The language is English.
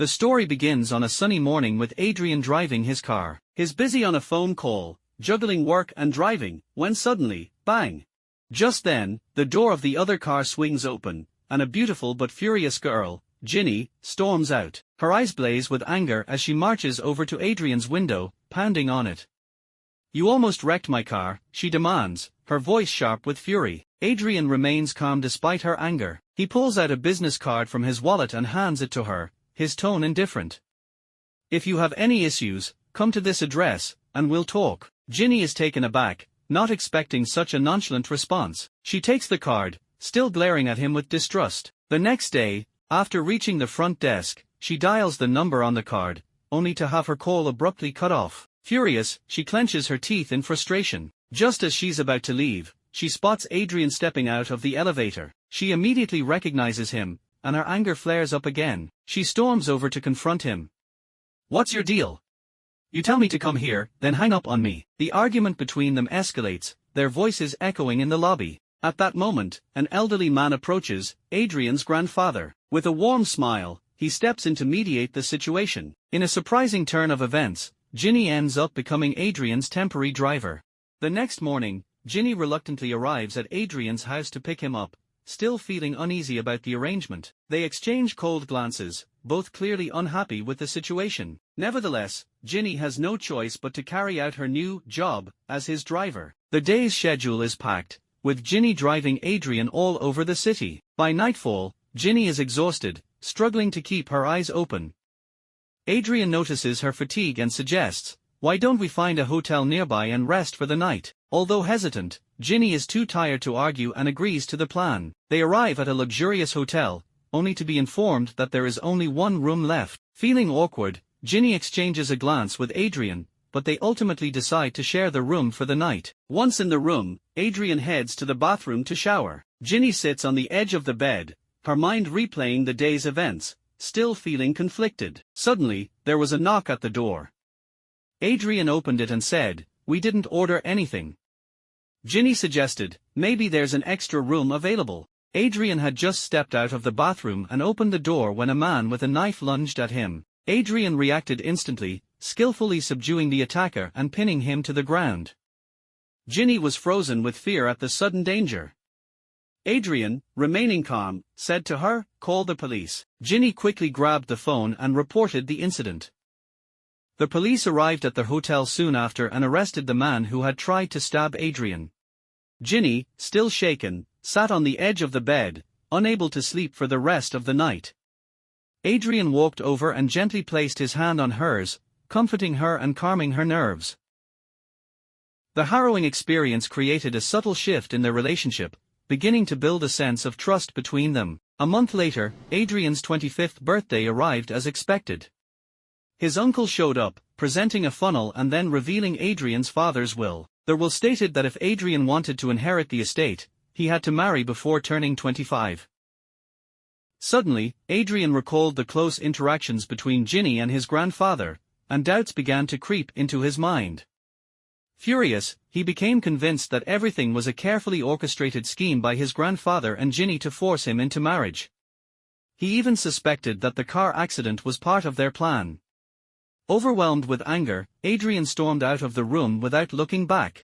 The story begins on a sunny morning with Adrian driving his car. He's busy on a phone call, juggling work and driving, when suddenly, bang! Just then, the door of the other car swings open, and a beautiful but furious girl, Ginny, storms out. Her eyes blaze with anger as she marches over to Adrian's window, pounding on it. "You almost wrecked my car," she demands, her voice sharp with fury. Adrian remains calm despite her anger. He pulls out a business card from his wallet and hands it to her, his tone indifferent. "If you have any issues, come to this address, and we'll talk." Ginny is taken aback, not expecting such a nonchalant response. She takes the card, still glaring at him with distrust. The next day, after reaching the front desk, she dials the number on the card, only to have her call abruptly cut off. Furious, she clenches her teeth in frustration. Just as she's about to leave, she spots Adrian stepping out of the elevator. She immediately recognizes him, and her anger flares up again. She storms over to confront him. "What's your deal? You tell me to come here, then hang up on me." The argument between them escalates, their voices echoing in the lobby. At that moment, an elderly man approaches, Adrian's grandfather. With a warm smile, he steps in to mediate the situation. In a surprising turn of events, Ginny ends up becoming Adrian's temporary driver. The next morning, Ginny reluctantly arrives at Adrian's house to pick him up, still feeling uneasy about the arrangement. They exchange cold glances, both clearly unhappy with the situation. Nevertheless, Ginny has no choice but to carry out her new job as his driver. The day's schedule is packed, with Ginny driving Adrian all over the city. By nightfall, Ginny is exhausted, struggling to keep her eyes open. Adrian notices her fatigue and suggests, "Why don't we find a hotel nearby and rest for the night?" Although hesitant, Ginny is too tired to argue and agrees to the plan. They arrive at a luxurious hotel, only to be informed that there is only one room left. Feeling awkward, Ginny exchanges a glance with Adrian, but they ultimately decide to share the room for the night. Once in the room, Adrian heads to the bathroom to shower. Ginny sits on the edge of the bed, her mind replaying the day's events, still feeling conflicted. Suddenly, there was a knock at the door. Adrian opened it and said, "We didn't order anything." Ginny suggested, "Maybe there's an extra room available." Adrian had just stepped out of the bathroom and opened the door when a man with a knife lunged at him. Adrian reacted instantly, skillfully subduing the attacker and pinning him to the ground. Ginny was frozen with fear at the sudden danger. Adrian, remaining calm, said to her, "Call the police." Ginny quickly grabbed the phone and reported the incident. The police arrived at the hotel soon after and arrested the man who had tried to stab Adrian. Ginny, still shaken, sat on the edge of the bed, unable to sleep for the rest of the night. Adrian walked over and gently placed his hand on hers, comforting her and calming her nerves. The harrowing experience created a subtle shift in their relationship, beginning to build a sense of trust between them. A month later, Adrian's 25th birthday arrived as expected. His uncle showed up, presenting a funnel and then revealing Adrian's father's will. The will stated that if Adrian wanted to inherit the estate, he had to marry before turning 25. Suddenly, Adrian recalled the close interactions between Ginny and his grandfather, and doubts began to creep into his mind. Furious, he became convinced that everything was a carefully orchestrated scheme by his grandfather and Ginny to force him into marriage. He even suspected that the car accident was part of their plan. Overwhelmed with anger, Adrian stormed out of the room without looking back.